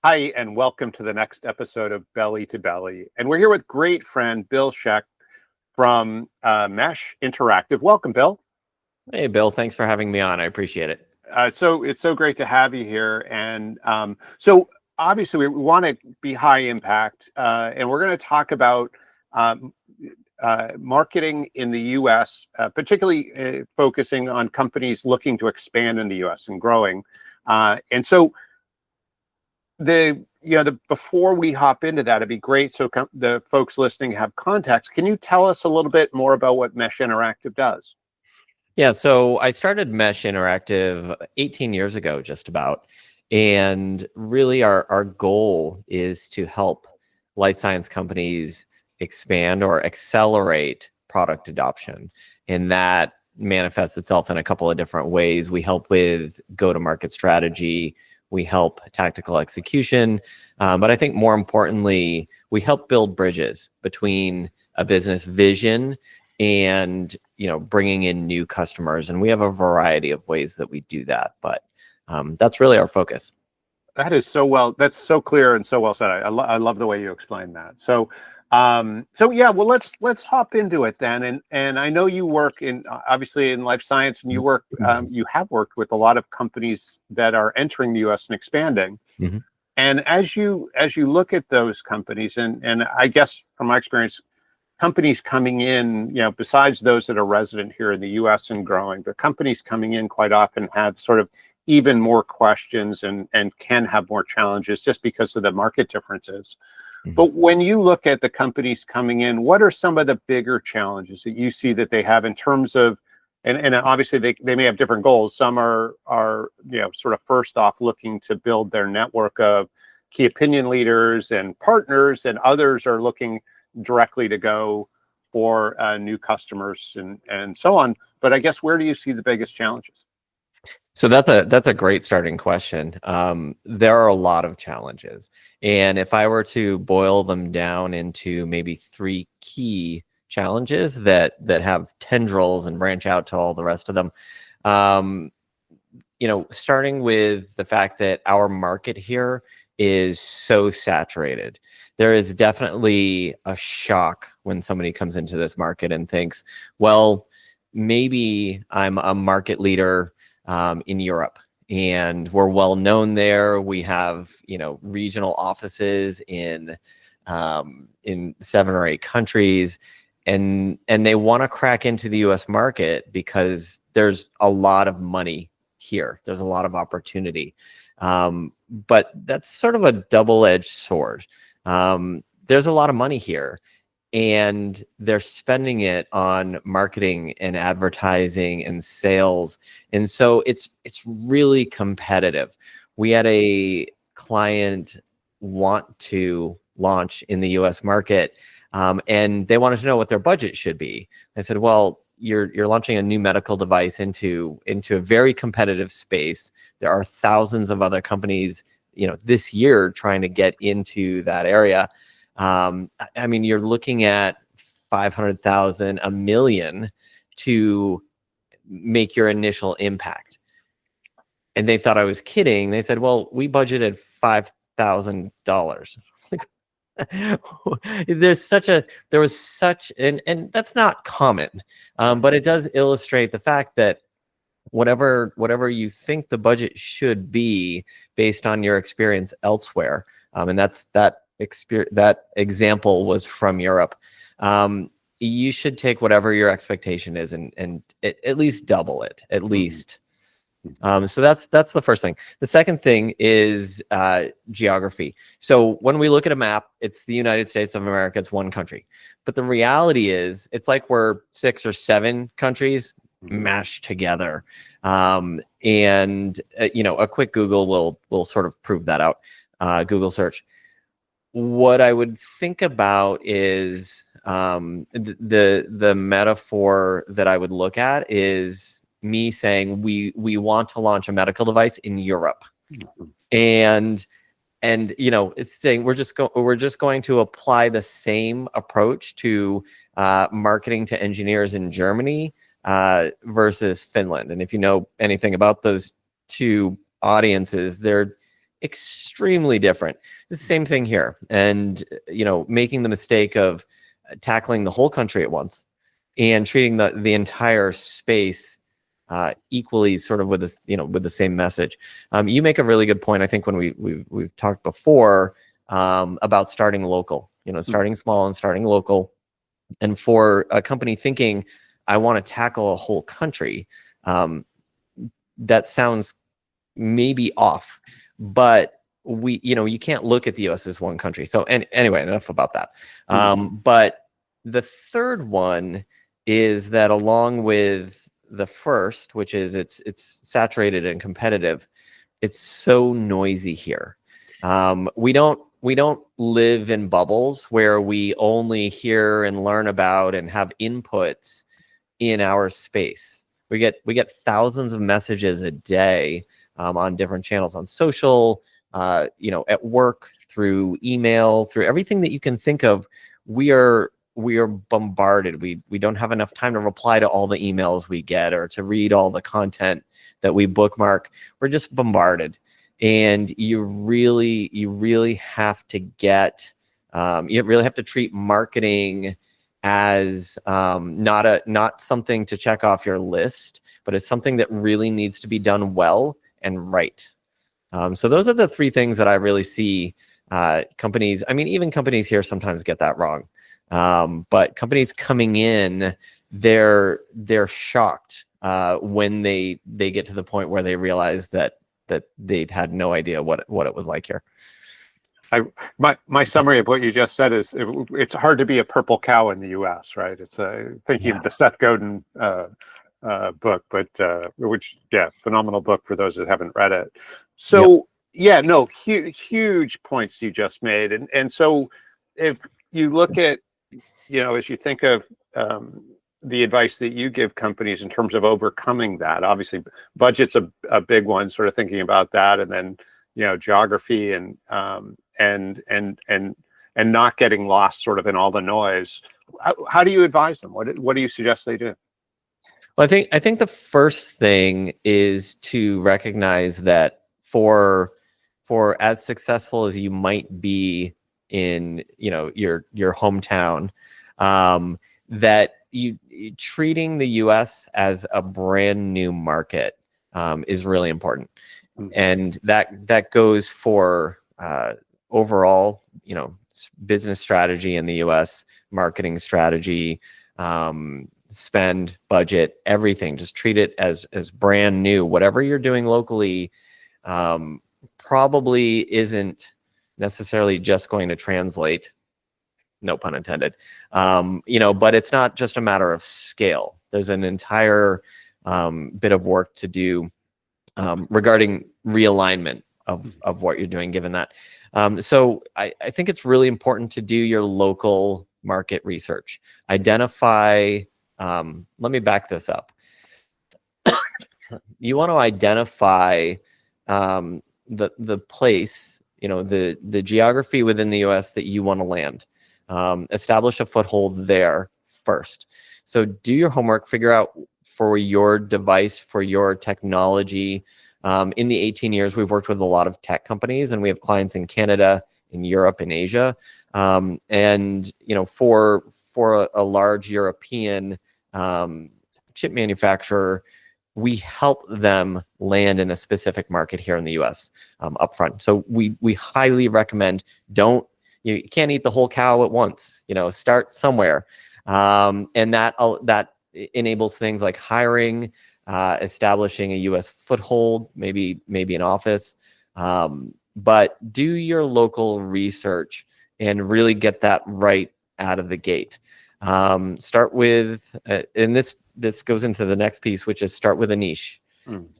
Hi, and welcome to the next episode of Belly to Belly. And we're here with great friend Bill Schick from Mesh Interactive. Welcome, Bill. Hey, Bill. Thanks for having me on. I appreciate it. So it's so great to have you here. And so obviously we want to be high impact, and we're going to talk about um, marketing in the U.S., particularly focusing on companies looking to expand in the U.S. and growing. And so before we hop into that, it'd be great so the folks listening have context. Can you tell us a little bit more about what Mesh Interactive does? Yeah, so I started Mesh Interactive 18 years ago, just about. And really our goal is to help life science companies expand or accelerate product adoption. And that manifests itself in a couple of different ways. We help with go-to-market strategy. We help tactical execution. But I think more importantly, we help build bridges between a business vision and bringing in new customers. And we have a variety of ways that we do that. But that's really our focus. That is so well. That's so clear and so well said. I love the way you explained that. So yeah. Well, let's hop into it then. And I know you work obviously in life science, and you have worked with a lot of companies that are entering the U.S. and expanding. Mm-hmm. And as you look at those companies, and I guess from my experience, companies coming in, besides those that are resident here in the U.S. and growing, but companies coming in quite often have sort of even more questions and can have more challenges just because of the market differences. Mm-hmm. But when you look at the companies coming in, what are some of the bigger challenges that you see that they have in terms of, and obviously they may have different goals. Some are sort of first off looking to build their network of key opinion leaders and partners, and others are looking directly to go for new customers and so on. But I guess, where do you see the biggest challenges? So that's a great starting question. There are a lot of challenges, and if I were to boil them down into maybe three key challenges that have tendrils and branch out to all the rest of them, starting with the fact that our market here is so saturated. There is definitely a shock when somebody comes into this market and thinks, well, maybe I'm a market leader in Europe, and we're well known there. We have, regional offices in 7 or 8 countries, and they want to crack into the U.S. market because there's a lot of money here. There's a lot of opportunity, but that's sort of a double-edged sword. There's a lot of money here, and they're spending it on marketing and advertising and sales. And so it's really competitive. We had a client want to launch in the US market, and they wanted to know what their budget should be. I said, well, you're launching a new medical device into a very competitive space. There are thousands of other companies, this year trying to get into that area. I mean, you're looking at 500,000, $1 million to make your initial impact. And they thought I was kidding. They said, well, we budgeted $5,000. There was such, and that's not common, but it does illustrate the fact that whatever you think the budget should be based on your experience elsewhere, and that example was from Europe. You should take whatever your expectation is and at least double it, at least. So that's the first thing. The second thing is geography. So when we look at a map, it's the United States of America. It's one country. But the reality is, it's like we're 6 or 7 countries mashed together. And a quick Google will sort of prove that out. Google search. What I would think about is the metaphor that I would look at is me saying we want to launch a medical device in Europe, and it's saying we're just going to apply the same approach to marketing to engineers in Germany versus Finland. And if you know anything about those two audiences, they're extremely different. It's the same thing here. And, making the mistake of tackling the whole country at once and treating the entire space equally, sort of with this, with the same message. You make a really good point. I think when we've talked before about starting local, starting small and starting local. And for a company thinking, I want to tackle a whole country, that sounds maybe off, but you can't look at the US as one country. So anyway, enough about that. But the third one is that, along with the first, which is it's saturated and competitive, it's so noisy here. We don't live in bubbles where we only hear and learn about and have inputs in our space. We get thousands of messages a day on different channels, on social, at work, through email, through everything that you can think of. We are bombarded. We don't have enough time to reply to all the emails we get or to read all the content that we bookmark. We're just bombarded. And you really have to treat marketing as not something to check off your list, but as something that really needs to be done well and right. So those are the three things that I really see companies. I mean, even companies here sometimes get that wrong. But companies coming in, they're shocked when they get to the point where they realize that they'd had no idea what it was like here. My summary of what you just said is it's hard to be a purple cow in the U.S., right? It's thinking of the Seth Godin book, but phenomenal book for those that haven't read it. So huge points you just made, and so if you look at, as you think of the advice that you give companies in terms of overcoming that, obviously budget's a big one, sort of thinking about that, and then geography and not getting lost sort of in all the noise. How do you advise them? What do you suggest they do? Well, I think the first thing is to recognize that for as successful as you might be in your hometown, that you treating the US as a brand new market is really important. And that goes for overall, business strategy in the US, marketing strategy, spend, budget, everything. Just treat it as brand new. Whatever you're doing locally probably isn't necessarily just going to translate, no pun intended, but it's not just a matter of scale. There's an entire bit of work to do regarding realignment of what you're doing, given that. So I think it's really important to do your local market research. Identify, let me back this up. You want to identify the place, the geography within the US that you want to land. Establish a foothold there first. So do your homework, figure out for your device, for your technology. In the 18 years, we've worked with a lot of tech companies, and we have clients in Canada, in Europe, in Asia. And for a large European chip manufacturer, we help them land in a specific market here in the US upfront. So we highly recommend, you can't eat the whole cow at once, start somewhere. And that enables things like hiring, establishing a US foothold, maybe an office. But do your local research and really get that right out of the gate. Start with, and this goes into the next piece, which is start with a niche.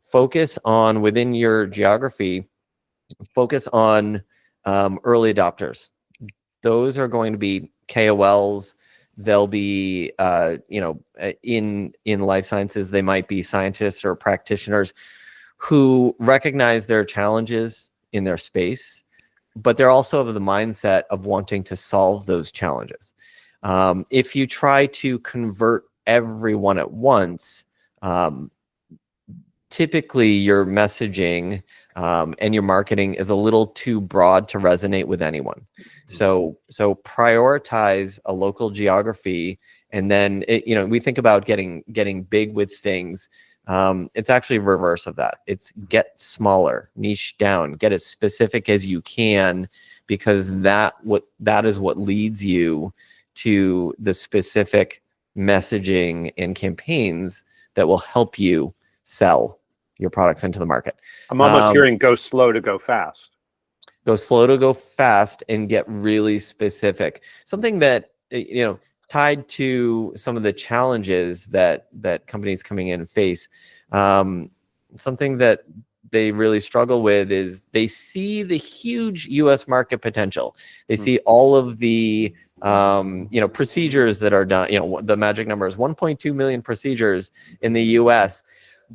Focus on, within your geography, focus on early adopters. Those are going to be KOLs. They'll be, in life sciences, they might be scientists or practitioners who recognize their challenges in their space, but they're also of the mindset of wanting to solve those challenges. If you try to convert everyone at once, typically your messaging and your marketing is a little too broad to resonate with anyone. So prioritize a local geography, and then we think about getting big with things. It's actually reverse of that. It's get smaller, niche down, get as specific as you can, because that is what leads you to the specific messaging and campaigns that will help you sell your products into the market. I'm almost hearing go slow to go fast. Go slow to go fast, and get really specific. Something that, tied to some of the challenges that companies coming in face, something that they really struggle with is they see the huge US market potential. They see all of the procedures that are done. The magic number is 1.2 million procedures in the US,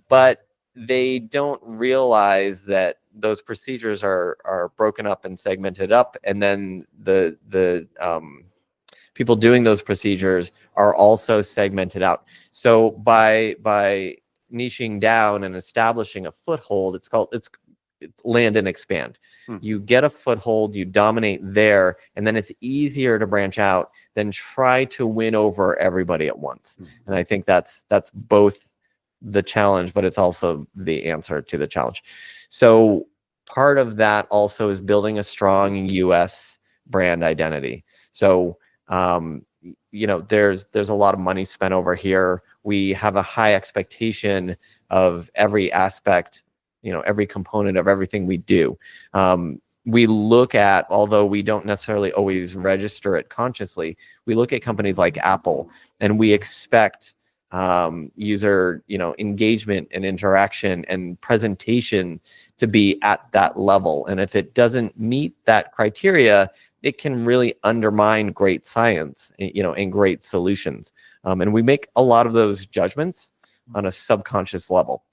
but they don't realize that those procedures are broken up and segmented up, and then the people doing those procedures are also segmented out. So by niching down and establishing a foothold, it's land and expand. You get a foothold, you dominate there, and then it's easier to branch out than try to win over everybody at once. And I think that's both the challenge, but it's also the answer to the challenge. So part of that also is building a strong US brand identity. So there's a lot of money spent over here. We have a high expectation of every aspect, every component of everything we do. We look at, although we don't necessarily always register it consciously, we look at companies like Apple, and we expect user engagement and interaction and presentation to be at that level. And if it doesn't meet that criteria, it can really undermine great science, and great solutions. And we make a lot of those judgments on a subconscious level.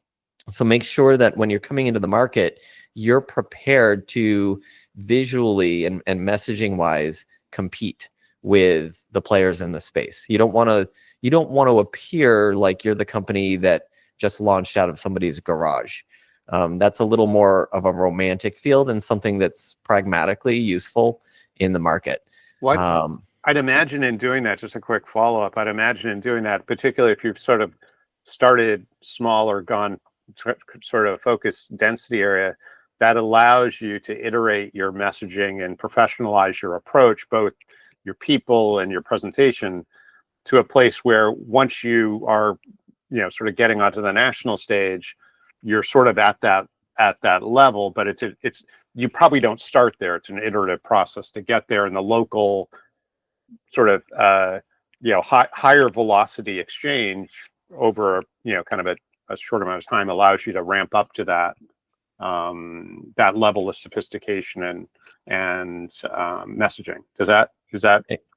So make sure that when you're coming into the market, you're prepared to visually and messaging wise compete with the players in the space. You don't want to appear like you're the company that just launched out of somebody's garage. That's a little more of a romantic feel than something that's pragmatically useful in the market. I'd imagine in doing that, just a quick follow-up, I'd imagine in doing that, particularly if you've sort of started small or gone sort of focus density area, that allows you to iterate your messaging and professionalize your approach, both your people and your presentation, to a place where once you are, sort of getting onto the national stage, you're sort of at that level, but it's you probably don't start there. It's an iterative process to get there, and the local sort of higher velocity exchange over kind of a short amount of time allows you to ramp up to that level of sophistication and messaging. Is that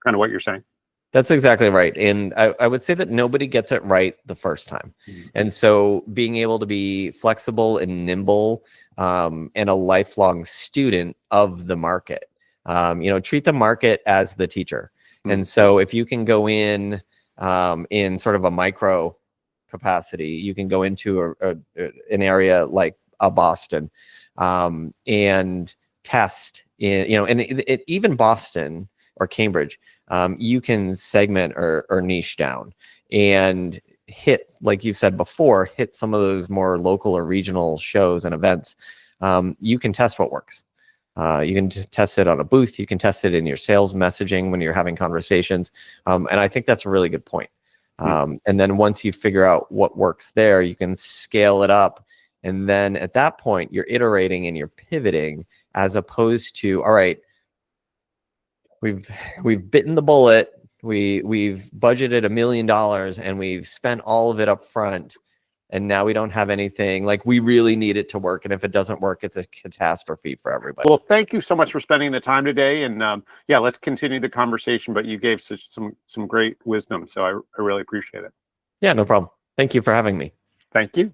kind of what you're saying? That's exactly right. And I would say that nobody gets it right the first time. And so being able to be flexible and nimble, and a lifelong student of the market, treat the market as the teacher. And so if you can go in sort of a micro capacity, you can go into an area like Boston, and test even Boston or Cambridge, you can segment or niche down and hit, like you said before, hit some of those more local or regional shows and events. You can test what works. You can test it on a booth. You can test it in your sales messaging when you're having conversations. And I think that's a really good point. And then once you figure out what works there, you can scale it up. And then at that point, you're iterating and you're pivoting, as opposed to, all right, we've bitten the bullet. We've budgeted $1 million and we've spent all of it up front, and now we don't have anything. Like, we really need it to work, and if it doesn't work, it's a catastrophe for everybody. Well, thank you so much for spending the time today, and let's continue the conversation. But you gave some great wisdom, so I really appreciate it. Yeah, no problem. Thank you for having me. Thank you.